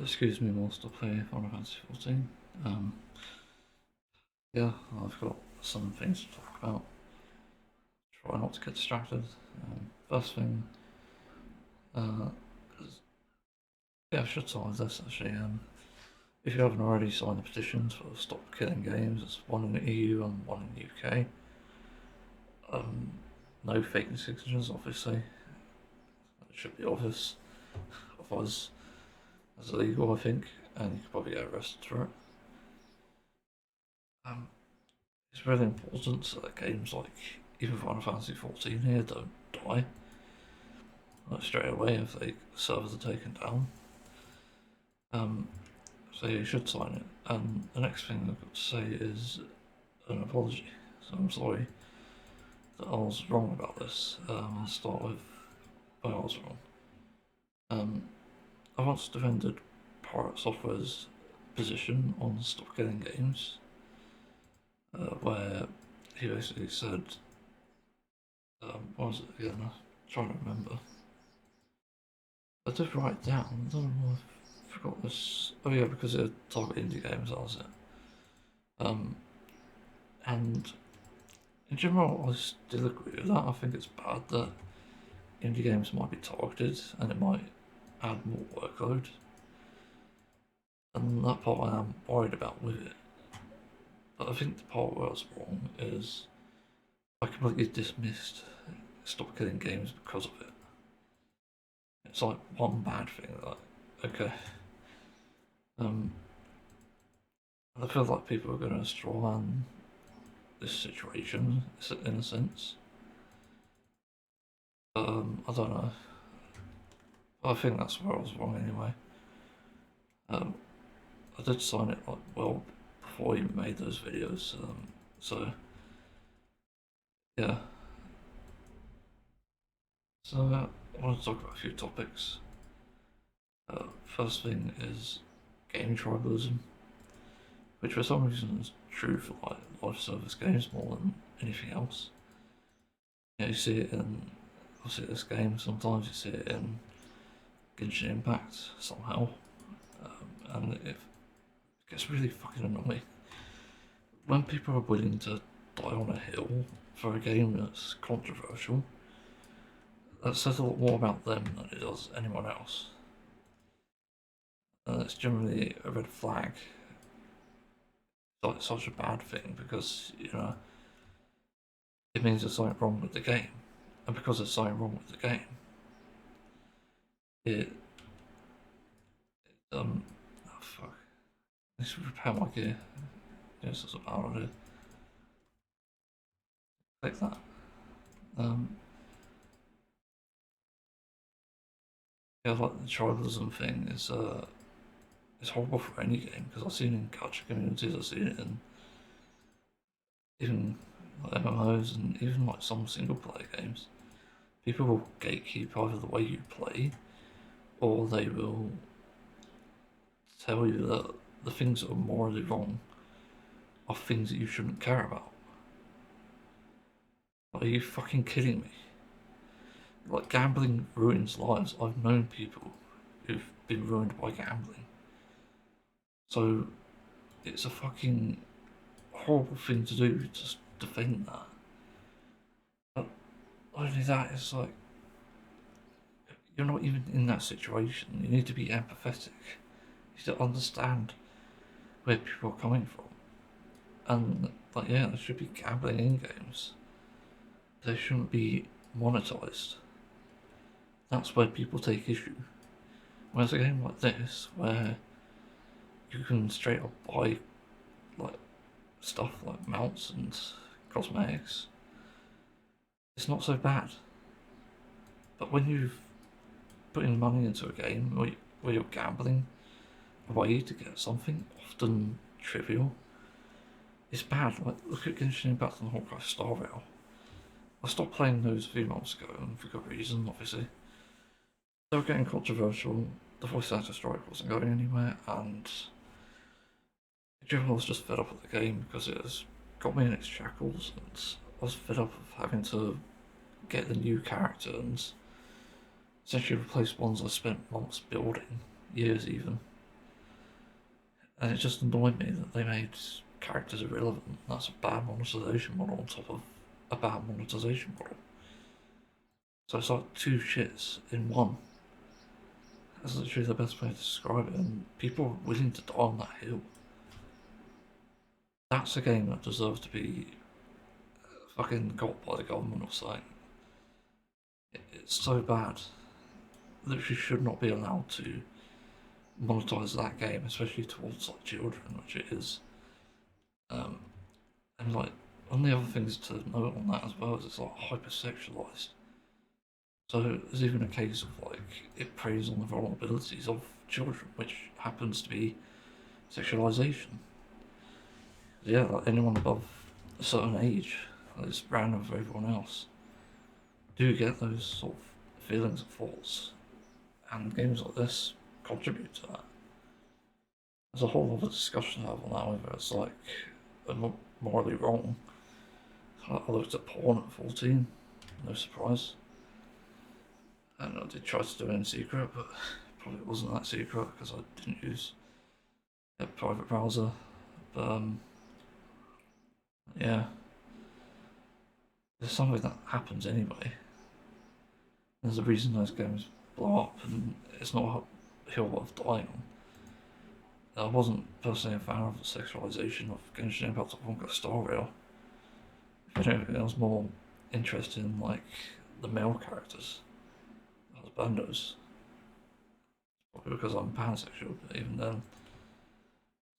Excuse me whilst I play Final Fantasy 14. Yeah, I've got some things to talk about. Try not to get distracted. First thing, uh, yeah, I should start with this actually. If you haven't already signed the petitions for Stop Killing Games, there's one in the EU and one in the UK. No fake signatures, obviously. It should be obvious. Otherwise, it's illegal, I think, and you could probably get arrested for it. It's really important that games like even Final Fantasy 14 here don't die like straight away if the servers are taken down. So you should sign it. And the next thing I've got to say is an apology. So I'm sorry that I was wrong about this. I'll start with why I was wrong. I once defended Pirate Software's position on Stop Killing Games, where he basically said, what was it again? I'm trying to remember. I did write it down. I don't know why I forgot this. Oh yeah, because it target indie games, that was it. And in general, I still agree with that. I think it's bad that indie games might be targeted and it might add more workload. And that part I am worried about with it. But I think the part where I was wrong is I completely dismissed Stop Killing Games because of it. It's like one bad thing, like, okay. I feel like people are going to straw man this situation in a sense. I don't know. I think that's where I was wrong anyway. I did sign it like well before I even made those videos, so yeah. So I want to talk about a few topics. First thing is game tribalism, which for some reason is true for like live service games more than anything else. You see it in obviously this game. Sometimes you see it in Genshin Impact somehow, and it gets really fucking annoying when people are willing to die on a hill for a game that's controversial. That says a lot more about them than it does anyone else. And it's generally a red flag. It's like such a bad thing because, it means there's something wrong with the game. And because there's something wrong with the game, it oh fuck. I need to repair my gear. Yes, that's a bad idea. Click that. Yeah, like the tribalism thing is it's horrible for any game because I've seen it in gacha communities, I've seen it in even like MMOs and even like some single player games. People will gatekeep either the way you play or they will tell you that the things that are morally wrong are things that you shouldn't care about. Like, are you fucking kidding me? Like, gambling ruins lives. I've known people who've been ruined by gambling. So, it's a fucking horrible thing to do to just defend that. But not only that, it's like, you're not even in that situation. You need to be empathetic. You need to understand where people are coming from. And, like, yeah, there should be gambling in games. They shouldn't be monetized. That's where people take issue. Whereas a game like this, where you can straight up buy like stuff like mounts and cosmetics, it's not so bad. But when you've put in money into a game where you're gambling away to get something, often trivial, it's bad. Like, look at Genshin Impact and Hawkeye Star Rail. I stopped playing those a few months ago, and for good reason, obviously. They were getting controversial, the voice actor strike wasn't going anywhere, and I was just fed up with the game because it has got me in its shackles, and I was fed up of having to get the new character and essentially replace ones I spent months building, years even. And it just annoyed me that they made characters irrelevant. That's a bad monetization model on top of a bad monetization model. So it's like two shits in one. That's literally the best way to describe it, and people are willing to die on that hill. That's a game that deserves to be fucking got by the government or something. It's so bad. Literally should not be allowed to monetize that game, especially towards like children, which it is. And like one of the other things to note on that as well is it's like hypersexualized. So there's even a case of like it preys on the vulnerabilities of children, which happens to be sexualization. Yeah, like anyone above a certain age, it's random for everyone else, do get those sort of feelings of thoughts, and games like this contribute to that. There's a whole other discussion to have on that, whether it's like morally wrong. I looked at porn at 14, no surprise. And I did try to do it in secret, but probably wasn't that secret because I didn't use a private browser. But yeah, there's something that happens anyway. There's a reason those games blow up, and it's not a hill worth dying on. I wasn't personally a fan of the sexualization of Genshin Impact or Honka Star Rail. If anything, I was more interested in like the male characters, as bandos. Probably because I'm pansexual, but even then,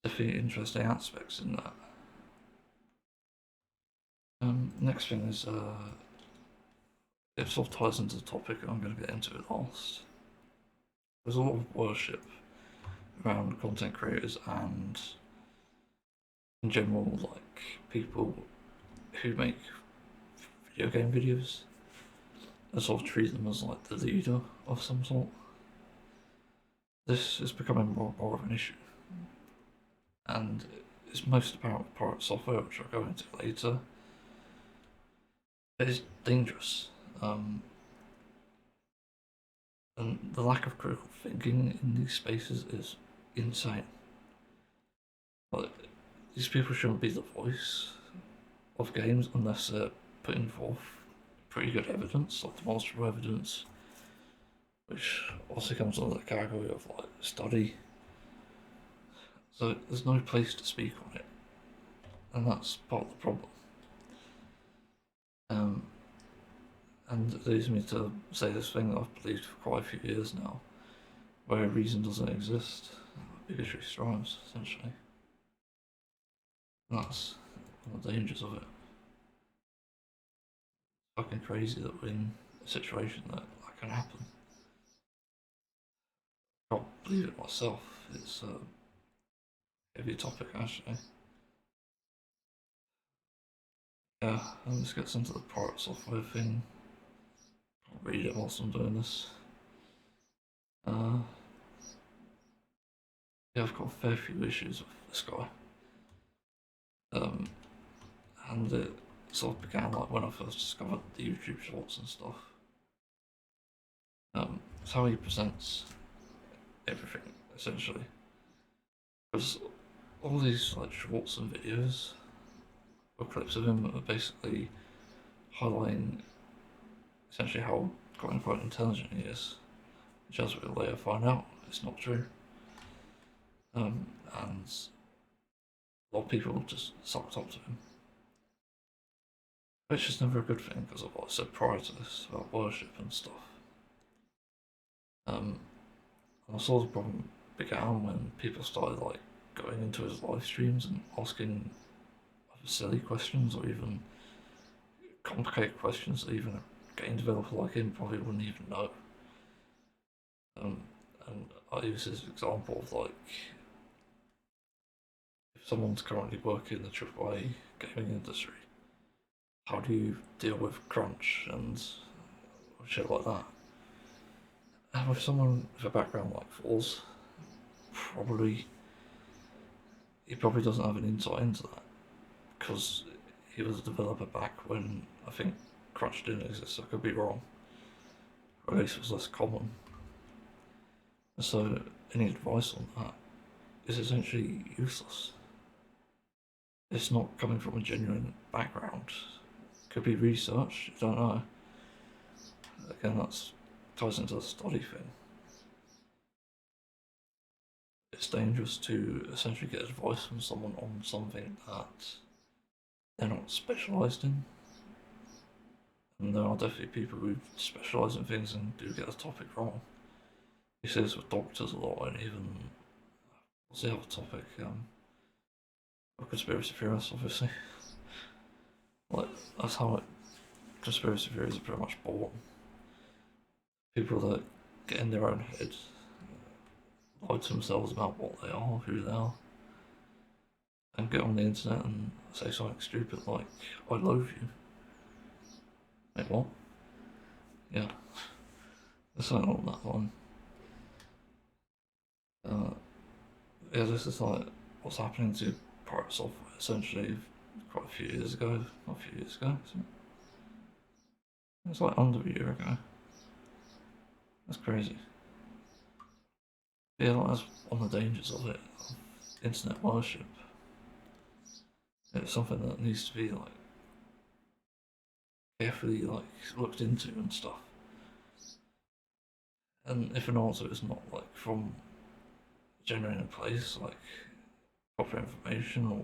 definitely interesting aspects in that. Next thing is, it sort of ties into the topic I'm going to get into it last. There's a lot of worship around content creators and, in general, like people who make video game videos. I sort of treat them as like the leader of some sort. This is becoming more and more of an issue, and it's most apparent with pirate software, which I'll go into later. It is dangerous, and the lack of critical thinking in these spaces is insane. Like, these people shouldn't be the voice of games unless they're putting forth pretty good evidence, like demonstrable evidence, which also comes under the category of like study. So there's no place to speak on it, and that's part of the problem. And it leads me to say this thing that I've believed for quite a few years now, where reason doesn't exist, bigotry strives, essentially. And that's one of the dangers of it. It's fucking crazy that we're in a situation that can happen. I can't believe it myself. It's a heavy topic, actually. Yeah, let's get into the pirate software thing. I'll read it whilst I'm doing this. Yeah, I've got a fair few issues with this guy. And it sort of began like when I first discovered the YouTube shorts and stuff. It's how he presents everything, essentially. Because all these like shorts and videos or clips of him are basically highlighting essentially how quote unquote intelligent he is, which as we'll later find out, it's not true. And a lot of people just sucked up to him. Which is never a good thing because of what I said prior to this about worship and stuff. And I saw the problem began when people started like going into his live streams and asking silly questions or even complicated questions that even a game developer like him probably wouldn't even know. And I use this example of like if someone's currently working in the AAA gaming industry, how do you deal with crunch and shit like that? And with someone with a background like Falls, he probably doesn't have an insight into that because he was a developer back when I think crunch didn't exist. I could be wrong, or at least it was less common. And so any advice on that is essentially useless. It's not coming from a genuine background. Could be research, I don't know. Again, that's ties into the study thing. It's dangerous to essentially get advice from someone on something that they're not specialised in. And there are definitely people who specialise in things and do get the topic wrong. You see this with doctors a lot, and even what's the other topic? Conspiracy theorists, obviously. Like that's how conspiracy theories are pretty much born. People that get in their own head, lie to themselves about what they are, who they are, and get on the internet and say something stupid like, I loathe you. Wait, what? Yeah. There's something on that one. Yeah, this is like what's happening to private software essentially quite a few years ago. Not a few years ago. It's like under a year ago. That's crazy. Yeah, like, that's one of the dangers of it, of internet worship. It's something that needs to be like carefully like looked into and stuff. And if an answer is not like from a genuine place, like proper information or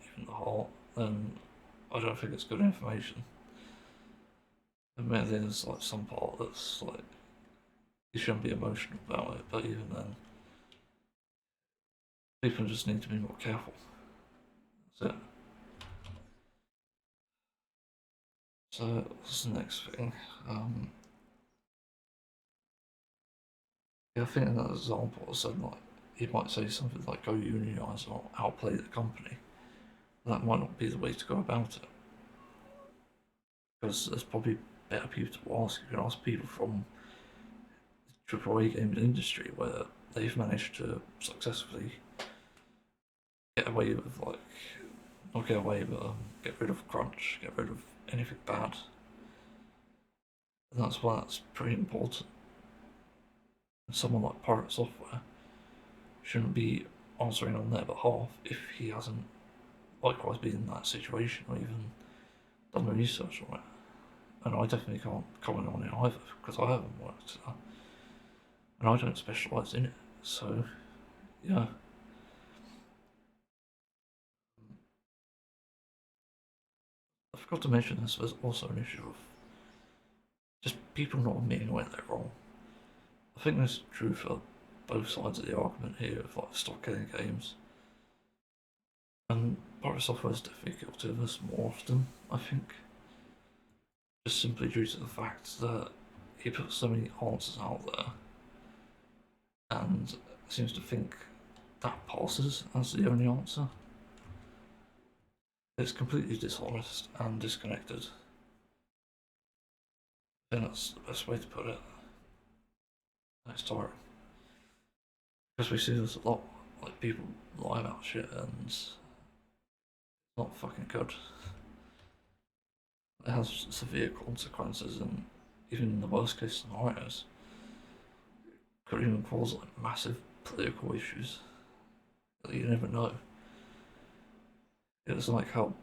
even the heart, then I don't think it's good information. And maybe there's like some part that's like you shouldn't be emotional about it, but even then, people just need to be more careful. That's it. So what's the next thing? Yeah, I think in that example I said like he might say something like go unionise or outplay the company. That might not be the way to go about it. Because there's probably better people to ask. You can ask people from the AAA gaming industry where they've managed to successfully get away with like not get away but get rid of crunch, get rid of anything bad. And that's why that's pretty important. And someone like Pirate Software shouldn't be answering on their behalf if he hasn't likewise been in that situation or even done the research on it. And I definitely can't comment on it either because I haven't worked and I don't specialise in it. So, yeah. I forgot to mention this, there's also an issue of just people not admitting when they're wrong. I think this is true for both sides of the argument here of like stock killing games. And Pirate Software is definitely guilty of this more often, I think. Just simply due to the fact that he puts so many answers out there and seems to think that passes as the only answer. It's completely dishonest and disconnected. I think that's the best way to put it. It's tiring. Because we see this a lot, like people lie about shit and it's not fucking good. It has severe consequences and even in the worst case scenarios could even cause like massive political issues that you never know. It's like how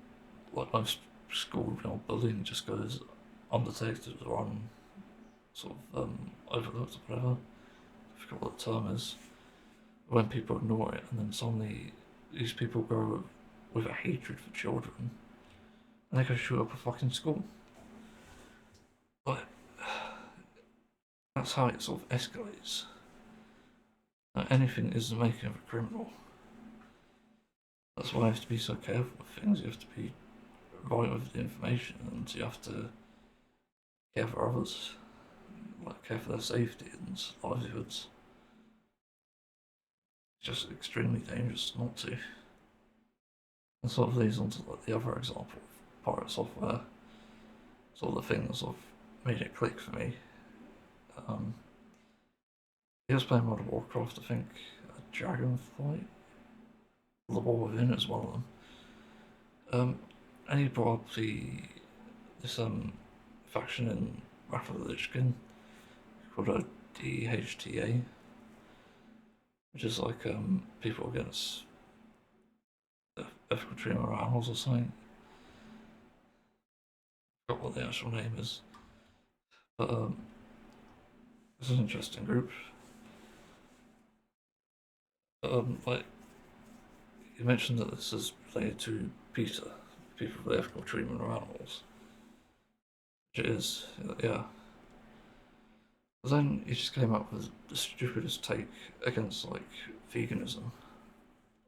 like most school bullying just goes undetected or sort of overlooked or whatever. I forget what the term is. When people ignore it and then suddenly these people grow with a hatred for children and they go shoot up a fucking school. Like that's how it sort of escalates. Like, anything is the making of a criminal. That's why you have to be so careful with things. You have to be right with the information and you have to care for others, like care for their safety and livelihoods. It's just extremely dangerous not to. And sort of leads on to like the other example of pirate software. Sort of the thing that sort of made it click for me. He was playing World of Warcraft, I think, Dragonflight, The War Within is one of them. And he brought up this faction in Wrath of the Lich King called a DHTA. which is like people against ethical treatment of animals or something. I forgot what the actual name is, but it's an interesting group. Like you mentioned that this is related to PETA, people for the ethical treatment of animals, which it is, yeah. But then he just came up with the stupidest take against like veganism,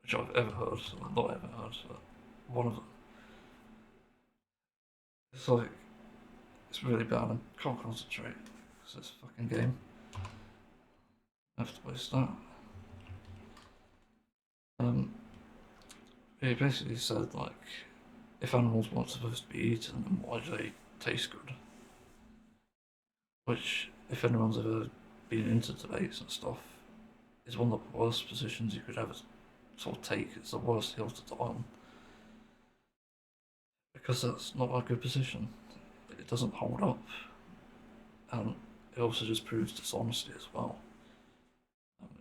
which I've ever heard. Not ever heard, but one of them. It's like it's really bad. I can't concentrate because it's a fucking game. I have to waste that. Um, he basically said like, if animals weren't supposed to be eaten, then why do they taste good? Which, if anyone's ever been into debates and stuff, is one of the worst positions you could ever sort of take. It's the worst hill to die on because that's not a good position. It doesn't hold up, and it also just proves dishonesty as well.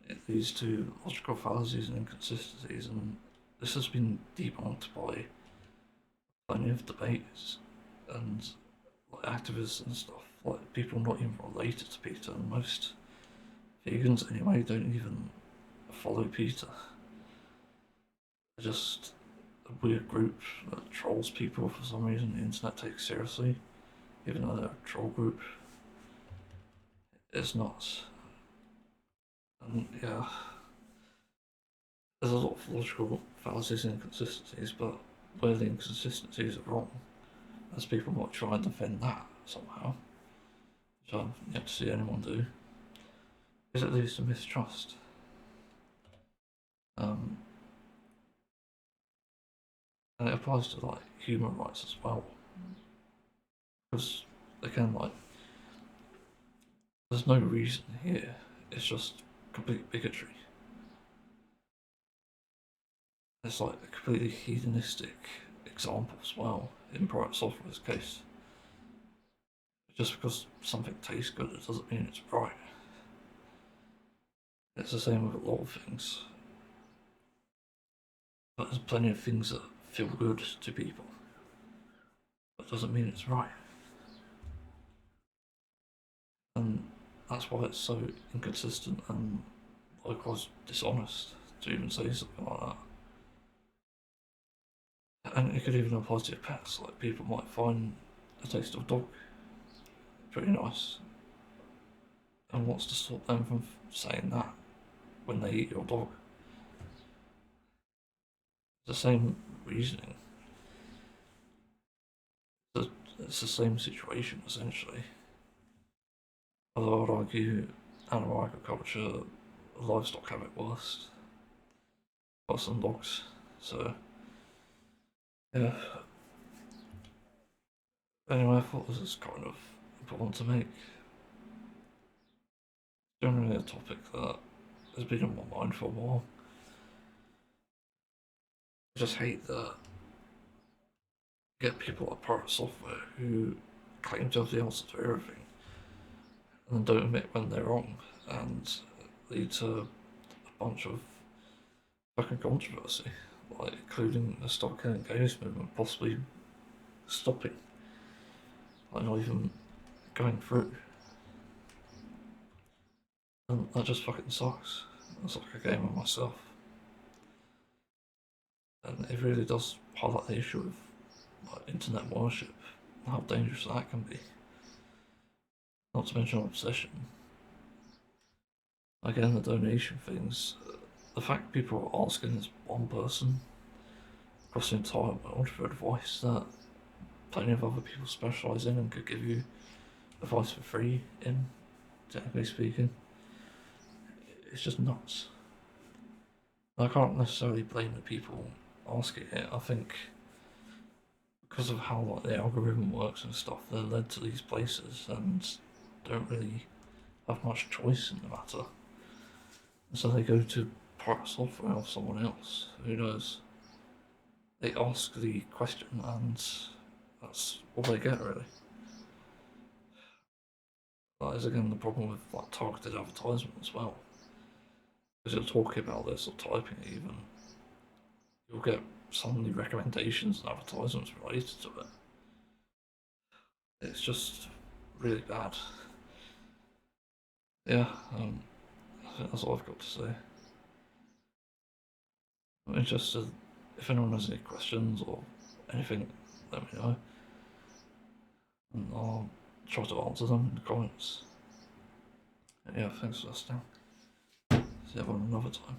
It leads to logical fallacies and inconsistencies, and this has been debunked by plenty of debates and like activists and stuff. Like people not even related to PETA, and most vegans anyway don't even follow PETA. They're just a weird group that trolls people for some reason the internet takes seriously, even though they're a troll group. It's nuts. And yeah, there's a lot of logical fallacies and inconsistencies, but where the inconsistencies are wrong, as people might try and defend that somehow, which I've yet to see anyone do, is it leads to mistrust. Um, and it applies to like human rights as well, because again, like there's no reason here. It's just complete bigotry. It's like a completely hedonistic example as well in private software's case. Just because something tastes good, it doesn't mean it's right. It's the same with a lot of things. But there's plenty of things that feel good to people. That doesn't mean it's right. And that's why it's so inconsistent and likewise dishonest to even say something like that. And it could even apply to your pets. Like people might find a taste of dog pretty nice. And what's to stop them from saying that when they eat your dog? It's the same reasoning. It's the same situation essentially. Although I'd argue animal agriculture, livestock have it worse. Worse than dogs. So yeah. Anyway, I thought this was kind of important to make. Generally a topic that has been on my mind for a while. I just hate that you get people like Pirate Software who claim to have the answer to everything and then don't admit when they're wrong and lead to a bunch of fucking controversy, like including the Stop Killing Gays movement possibly stopping, like not even going through. And that just fucking sucks. It's like a game of myself. And it really does highlight the issue of like internet worship and how dangerous that can be. Not to mention obsession. Again, the donation things. The fact people are asking this one person across the entire world for advice that plenty of other people specialise in and could give you advice for free in, technically speaking, it's just nuts. I can't necessarily blame the people asking it. I think because of how like the algorithm works and stuff, they're led to these places and don't really have much choice in the matter. And so they go to Pirate Software or someone else who knows. They ask the question and that's all they get really. That is again the problem with like targeted advertisement as well. As you're talking about this or typing it even, you'll get so many recommendations and advertisements related to it. It's just really bad. Yeah, I think that's all I've got to say. I'm interested if anyone has any questions or anything, let me know. And I'll try to answer them in the comments. Yeah, thanks for listening. See everyone another time.